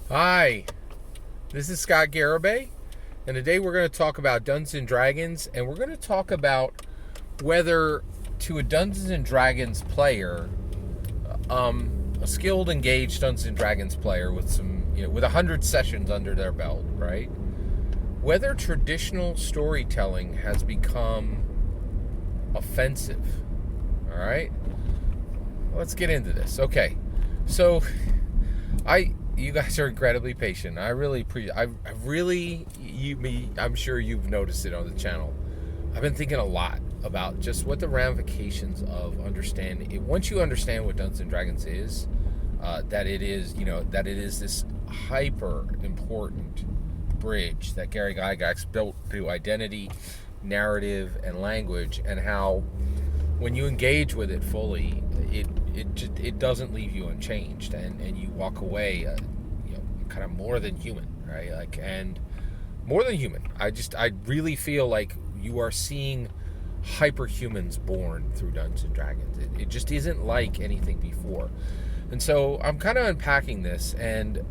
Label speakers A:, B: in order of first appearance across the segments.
A: Hi, this is Scott Garibay, and today we're going to talk about Dungeons and Dragons, and we're going to talk about whether to a Dungeons and Dragons player, a skilled, engaged Dungeons and Dragons player with with 100 sessions under their belt, right? Whether traditional storytelling has become offensive. All right, let's get into this. Okay, so you guys are incredibly patient. I really I'm sure you've noticed it on the channel. I've been thinking a lot about just what the ramifications of understanding it. Once you understand what Dungeons and Dragons is, that it is this hyper important bridge that Gary Gygax built through identity, narrative, and language, and how when you engage with it fully, it doesn't leave you unchanged, and you walk away, kind of more than human, right? And more than human. I really feel like you are seeing hyperhumans born through Dungeons and Dragons. It just isn't like anything before, and so I'm kind of unpacking this, and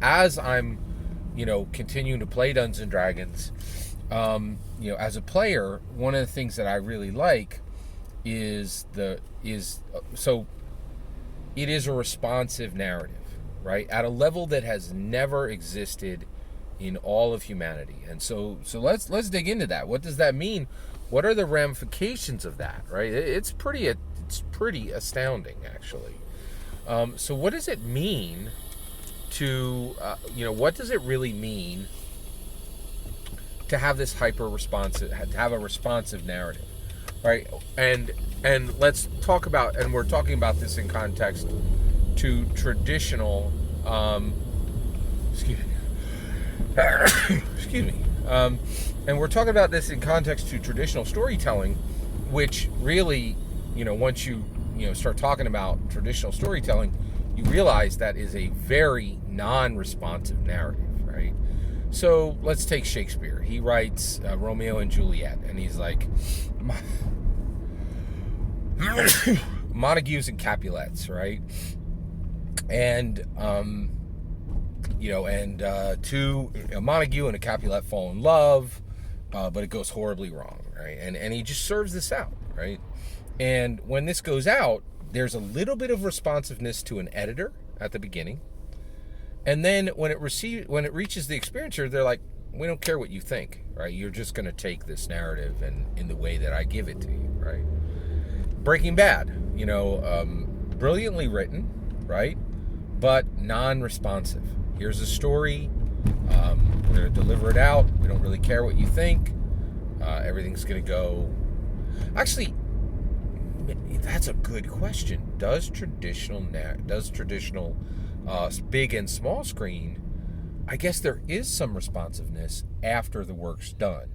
A: as I'm, continuing to play Dungeons and Dragons, as a player, one of the things that I really like is it is a responsive narrative, right, at a level that has never existed in all of humanity. And so let's dig into that. What does that mean? What are the ramifications of that, right? It's pretty astounding, actually. So what does it mean to what does it really mean to have this to have a responsive narrative, right? And let's talk about, and we're talking about this in context to traditional, excuse me, and we're talking about this in context to traditional storytelling, which really, once you start talking about traditional storytelling, you realize that is a very non-responsive narrative, right? So let's take Shakespeare. He writes Romeo and Juliet, and he's like, Montagues and Capulets, right? And Montague and a Capulet fall in love, but it goes horribly wrong, right? And he just serves this out, right? And when this goes out, there's a little bit of responsiveness to an editor at the beginning, and then when it reaches the experiencer, they're like, we don't care what you think, right? You're just going to take this narrative and in the way that I give it to you, right? Breaking Bad, brilliantly written, right? But non-responsive. Here's a story. We're going to deliver it out. We don't really care what you think. Everything's going to go. Actually, that's a good question. Does traditional big and small screen? I guess there is some responsiveness after the work's done.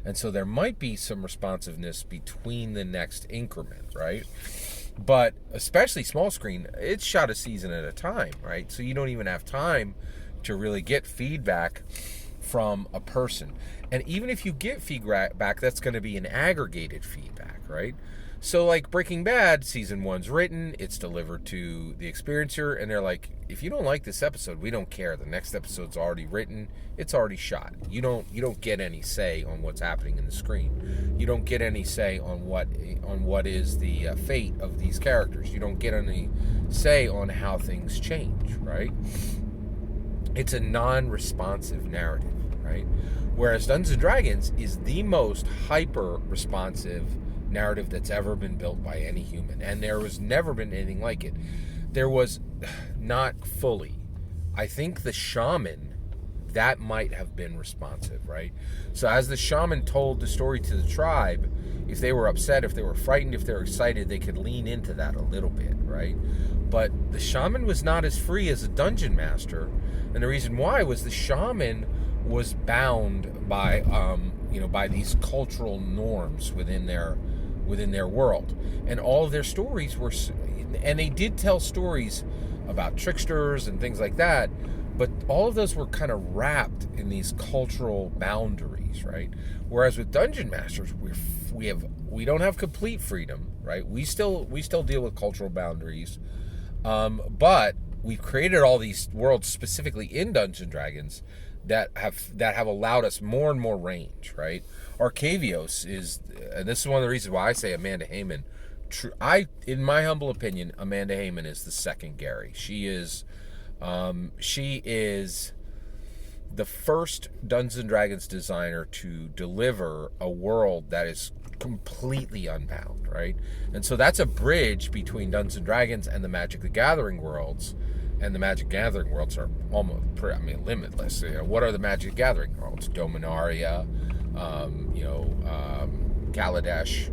A: And so there might be some responsiveness between the next increment, right? But especially small screen, it's shot a season at a time, right? So you don't even have time to really get feedback from a person. And even if you get feedback, that's going to be an aggregated feedback, right? So like Breaking Bad, season 1's written, it's delivered to the experiencer, and they're like, if you don't like this episode, we don't care. The next episode's already written, it's already shot. You don't get any say on what's happening in the screen. You don't get any say on what is the fate of these characters. You don't get any say on how things change, right? It's a non-responsive narrative, right? Whereas Dungeons and Dragons is the most hyper-responsive narrative that's ever been built by any human, and there was never been anything like it. There was not fully. I think the shaman, that might have been responsive, right? So as the shaman told the story to the tribe, if they were upset, if they were frightened, if they were excited, they could lean into that a little bit, right? But the shaman was not as free as a dungeon master, and the reason why was the shaman was bound by by these cultural norms within their world, and all of their stories were, and they did tell stories about tricksters and things like that, but all of those were kind of wrapped in these cultural boundaries, right? Whereas with dungeon masters, we don't have complete freedom, right? We still deal with cultural boundaries, but we've created all these worlds specifically in Dungeons and Dragons that have allowed us more and more range, right? Arcavios is, and this is one of the reasons why I say Amanda Heyman. In my humble opinion, Amanda Heyman is the second Gary. She is the first Dungeons and Dragons designer to deliver a world that is completely unbound, right? And so that's a bridge between Dungeons and Dragons and the Magic the Gathering worlds. And the Magic Gathering worlds are almost, limitless. What are the Magic Gathering worlds? Dominaria, Kaladesh,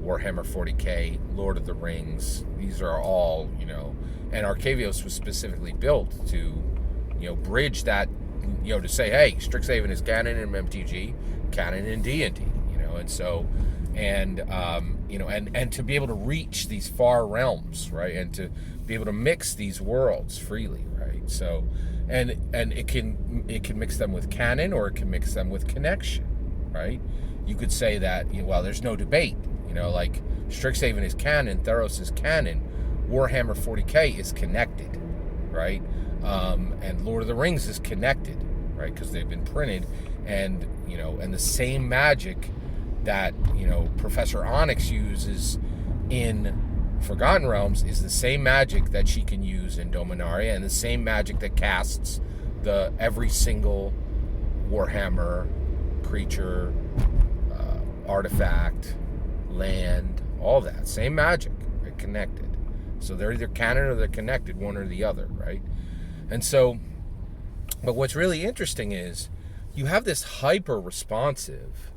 A: Warhammer 40K, Lord of the Rings. These are all, and Arcavios was specifically built to, bridge that, to say, hey, Strixhaven is canon in MTG, canon in D&D, and so, and to be able to reach these far realms, right, and to be able to mix these worlds freely, right? So, and it can mix them with canon, or it can mix them with connection, right? You could say that, there's no debate, like Strixhaven is canon, Theros is canon, Warhammer 40K is connected, right? And Lord of the Rings is connected, right? Because they've been printed, and and the same magic that Professor Onyx uses in Forgotten Realms is the same magic that she can use in Dominaria, and the same magic that casts every single Warhammer creature, artifact, land, all that same magic, right? Connected. So they're either canon or they're connected, one or the other, right? And so, but what's really interesting is you have this hyper responsive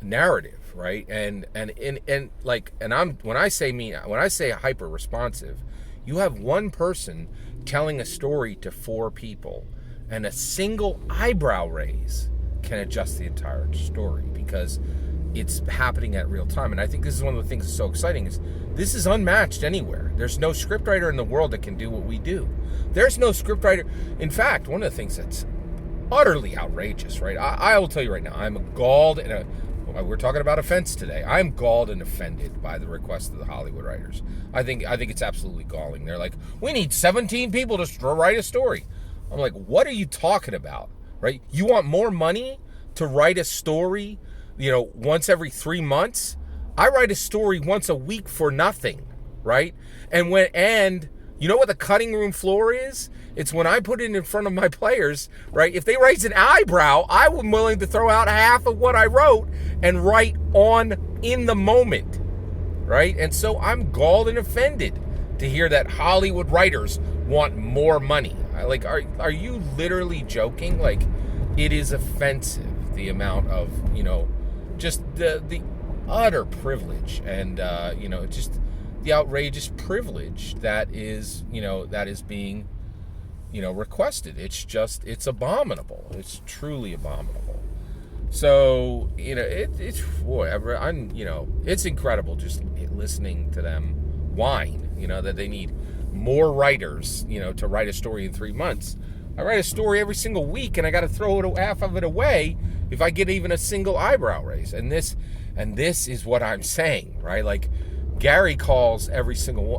A: narrative, right? And when I say hyper responsive, you have one person telling a story to four people, and a single eyebrow raise can adjust the entire story because it's happening at real time. And I think this is one of the things that's so exciting, is this is unmatched anywhere. There's no scriptwriter in the world that can do what we do. There's no scriptwriter. In fact, one of the things that's utterly outrageous, right? I will tell you right now, I'm galled, we're talking about offense today. I'm galled and offended by the request of the Hollywood writers. I think it's absolutely galling. They're like, we need 17 people to write a story. I'm like, what are you talking about, right? You want more money to write a story, once every 3 months? I write a story once a week for nothing, right? And you know what the cutting room floor is? It's when I put it in front of my players, right? If they raise an eyebrow, I'm willing to throw out half of what I wrote and write on in the moment, right? And so I'm galled and offended to hear that Hollywood writers want more money. Like, are you literally joking? Like, it is offensive, the amount of, just the utter privilege and, just the outrageous privilege that is being, requested. It's abominable. It's truly abominable. So, it's incredible just listening to them whine, that they need more writers, to write a story in 3 months. I write a story every single week, and I got to throw half of it away if I get even a single eyebrow raise. And this is what I'm saying, right? Like, Gary calls every single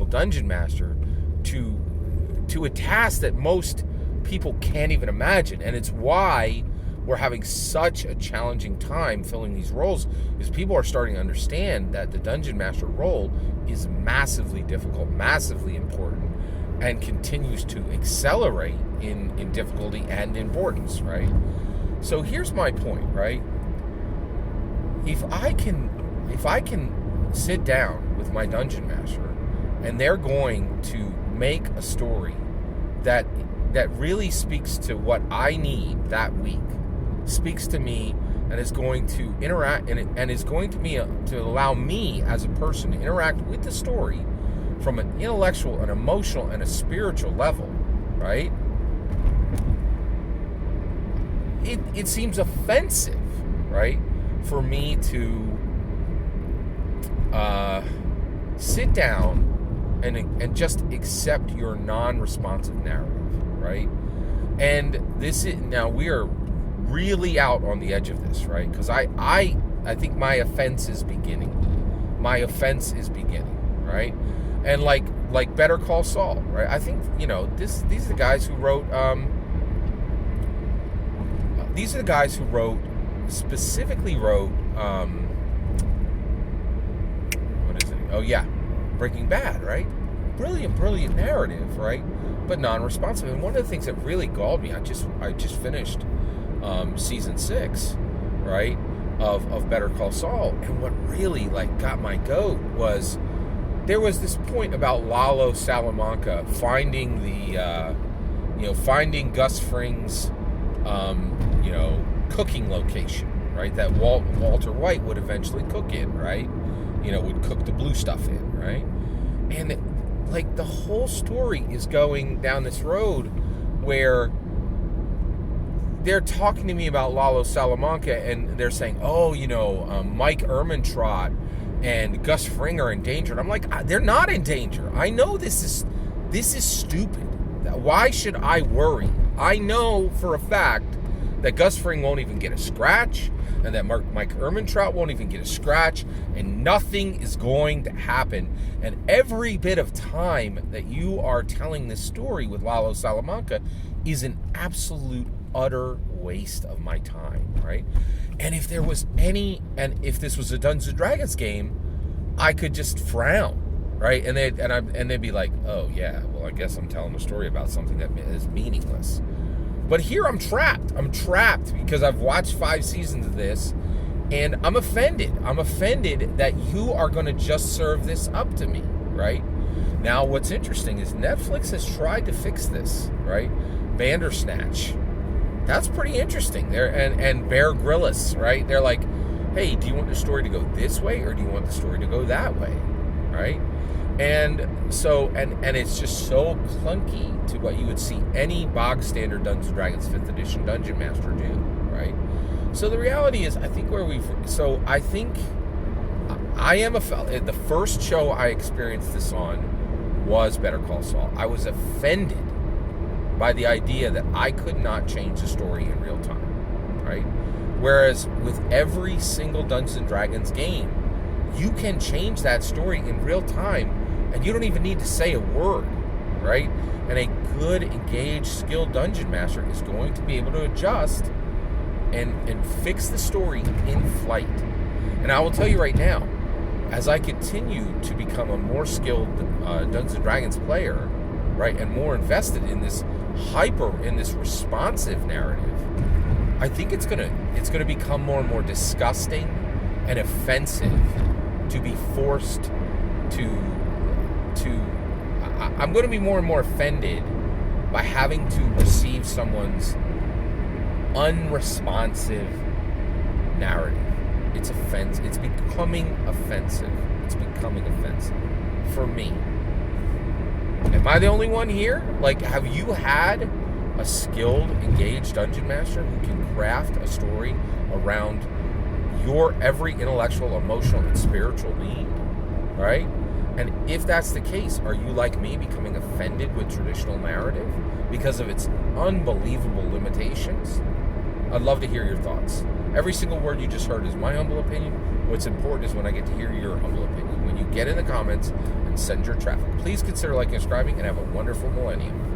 A: dungeon master to a task that most people can't even imagine, and it's why we're having such a challenging time filling these roles, is people are starting to understand that the dungeon master role is massively difficult, massively important, and continues to accelerate in difficulty and importance, right? So here's my point, right? If I can sit down with my dungeon master and they're going to make a story that really speaks to what I need that week, speaks to me, and is going to interact and is going to allow me as a person to interact with the story from an intellectual, an emotional, and a spiritual level, right? It seems offensive, right, for me to sit down and just accept your non-responsive narrative, right? And now we are really out on the edge of this, right? Because I think my offense is beginning. My offense is beginning, right? And like like Better Call Saul, right? I think, you know, these are the guys who wrote specifically wrote what is it? Oh yeah, Breaking Bad, right? Brilliant narrative, right? But non-responsive. And one of the things that really galled me, I just finished season 6, right, of Better Call Saul, and what really like got my goat was there was this point about Lalo Salamanca finding the finding Gus Fring's cooking location, right, that Walter White would eventually cook in, right, would cook the blue stuff in, right? And like the whole story is going down this road where they're talking to me about Lalo Salamanca, and they're saying, Mike Ehrmantraut and Gus Fring are in danger. And I'm like, they're not in danger. I know this is stupid. Why should I worry? I know for a fact that Gus Fring won't even get a scratch, and that Mike Ehrmantraut won't even get a scratch, and nothing is going to happen. And every bit of time that you are telling this story with Lalo Salamanca is an absolute, utter waste of my time, right? And if if this was a Dungeons and Dragons game, I could just frown, right? And they'd be like, oh yeah, well I guess I'm telling a story about something that is meaningless. But here I'm trapped. I'm trapped because I've watched 5 seasons of this, and I'm offended. I'm offended that you are going to just serve this up to me, right? Now, what's interesting is Netflix has tried to fix this, right? Bandersnatch. That's pretty interesting. And Bear Grylls, right? They're like, hey, do you want the story to go this way, or do you want the story to go that way, right? And so, and it's just so clunky to what you would see any bog standard Dungeons & Dragons 5th edition Dungeon Master do, right? So the reality is, I think the first show I experienced this on was Better Call Saul. I was offended by the idea that I could not change the story in real time, right? Whereas with every single Dungeons & Dragons game, you can change that story in real time, and you don't even need to say a word, right? And a good, engaged, skilled dungeon master is going to be able to adjust and fix the story in flight. And I will tell you right now, as I continue to become a more skilled Dungeons & Dragons player, right, and more invested in this responsive narrative, I think it's gonna become more and more disgusting and offensive to be forced to I'm going to be more and more offended by having to receive someone's unresponsive narrative. It's offensive. It's becoming offensive. It's becoming offensive for me. Am I the only one here? Like, have you had a skilled, engaged dungeon master who can craft a story around your every intellectual, emotional, and spiritual need, right? And if that's the case, are you like me, becoming offended with traditional narrative because of its unbelievable limitations? I'd love to hear your thoughts. Every single word you just heard is my humble opinion. What's important is when I get to hear your humble opinion. When you get in the comments and send your traffic, please consider liking and subscribing, and have a wonderful millennium.